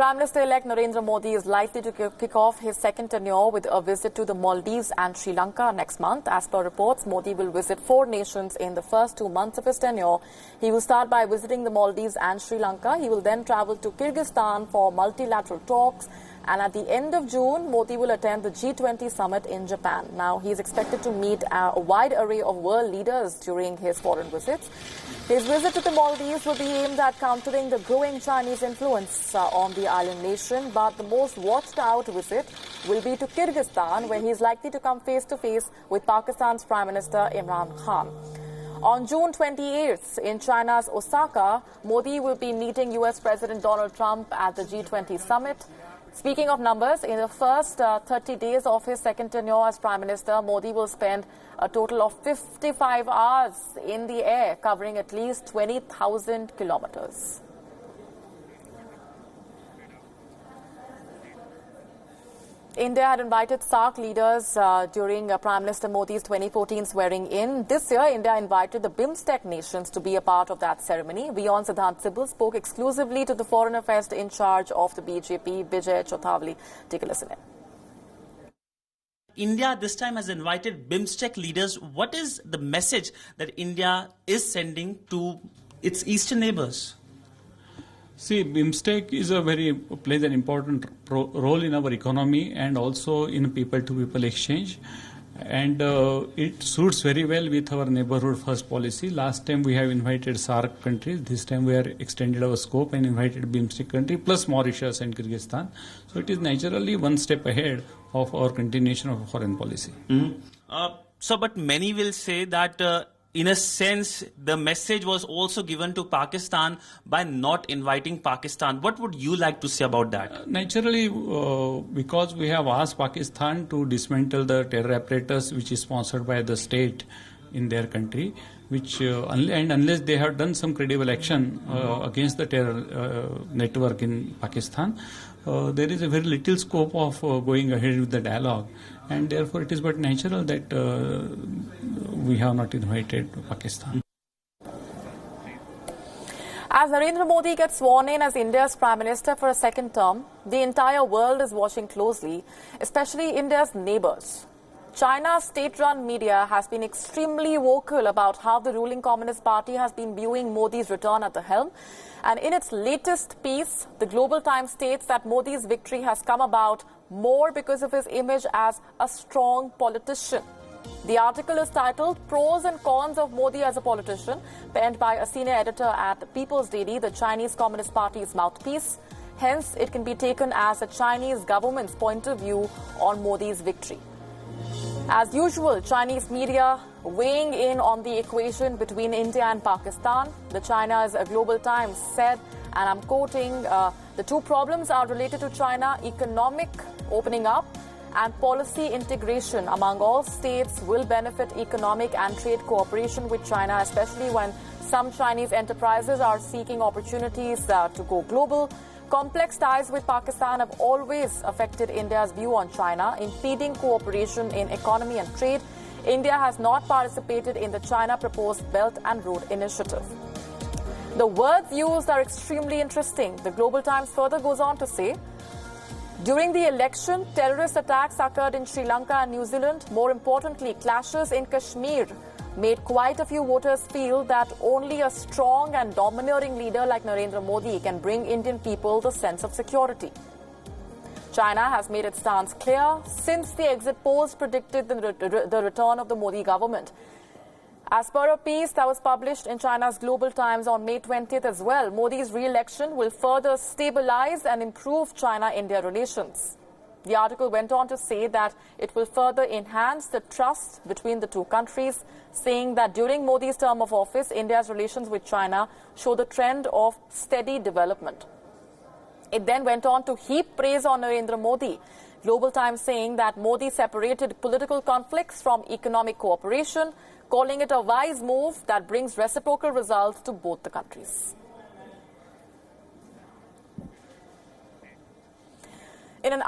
Prime Minister-elect Narendra Modi is likely to kick off his second tenure with a visit to the Maldives and Sri Lanka next month. As per reports, Modi will visit 4 nations in the first 2 months of his tenure. He will start by visiting the Maldives and Sri Lanka. He will then travel to Kyrgyzstan for multilateral talks. And at the end of June, Modi will attend the G20 summit in Japan. Now, he is expected to meet a wide array of world leaders during his foreign visits. His visit to the Maldives will be aimed at countering the growing Chinese influence on the island nation. But the most watched out visit will be to Kyrgyzstan, where he is likely to come face to face with Pakistan's Prime Minister Imran Khan. On June 28th, in China's Osaka, Modi will be meeting US President Donald Trump at the G20 summit. Speaking of numbers, in the first 30 days of his second tenure as Prime Minister, Modi will spend a total of 55 hours in the air, covering at least 20,000 kilometers. India had invited SAARC leaders during Prime Minister Modi's 2014 swearing-in. This year, India invited the BIMSTEC nations to be a part of that ceremony. Beyond Siddhant Sibal spoke exclusively to the Foreign Affairs in charge of the BJP, Vijay Chothavali. Take a listen in. India this time has invited BIMSTEC leaders. What is the message that India is sending to its eastern neighbors? See, BIMSTEC plays an important role in our economy and also in people-to-people exchange. And it suits very well with our neighborhood first policy. Last time we have invited SAARC countries. This time we have extended our scope and invited BIMSTEC country plus Mauritius and Kyrgyzstan. So it is naturally one step ahead of our continuation of foreign policy. But many will say that in a sense, the message was also given to Pakistan by not inviting Pakistan. What would you like to say about that? Naturally, because we have asked Pakistan to dismantle the terror apparatus which is sponsored by the state in their country, and unless they have done some credible action against the terror network in Pakistan, there is a very little scope of going ahead with the dialogue. And therefore, it is but natural that we have not invited Pakistan. As Narendra Modi gets sworn in as India's Prime Minister for a second term, the entire world is watching closely, especially India's neighbors. China's state-run media has been extremely vocal about how the ruling Communist Party has been viewing Modi's return at the helm. And in its latest piece, the Global Times states that Modi's victory has come about more because of his image as a strong politician. The article is titled Pros and Cons of Modi as a Politician, penned by a senior editor at People's Daily, the Chinese Communist Party's mouthpiece. Hence, it can be taken as the Chinese government's point of view on Modi's victory. As usual, Chinese media weighing in on the equation between India and Pakistan. The China's Global Times said, and I'm quoting, the two problems are related to China: economic opening up and policy integration among all states will benefit economic and trade cooperation with China, especially when some Chinese enterprises are seeking opportunities to go global. Complex ties with Pakistan have always affected India's view on China, impeding cooperation in economy and trade. India has not participated in the China proposed Belt and Road Initiative. The words used are extremely interesting. The Global Times further goes on to say, during the election, terrorist attacks occurred in Sri Lanka and New Zealand. More importantly, clashes in Kashmir made quite a few voters feel that only a strong and domineering leader like Narendra Modi can bring Indian people the sense of security. China has made its stance clear since the exit polls predicted the return of the Modi government. As per a piece that was published in China's Global Times on May 20th as well, Modi's re-election will further stabilize and improve China-India relations. The article went on to say that it will further enhance the trust between the two countries, saying that during Modi's term of office, India's relations with China show the trend of steady development. It then went on to heap praise on Narendra Modi. Global Times saying that Modi separated political conflicts from economic cooperation, calling it a wise move that brings reciprocal results to both the countries. In an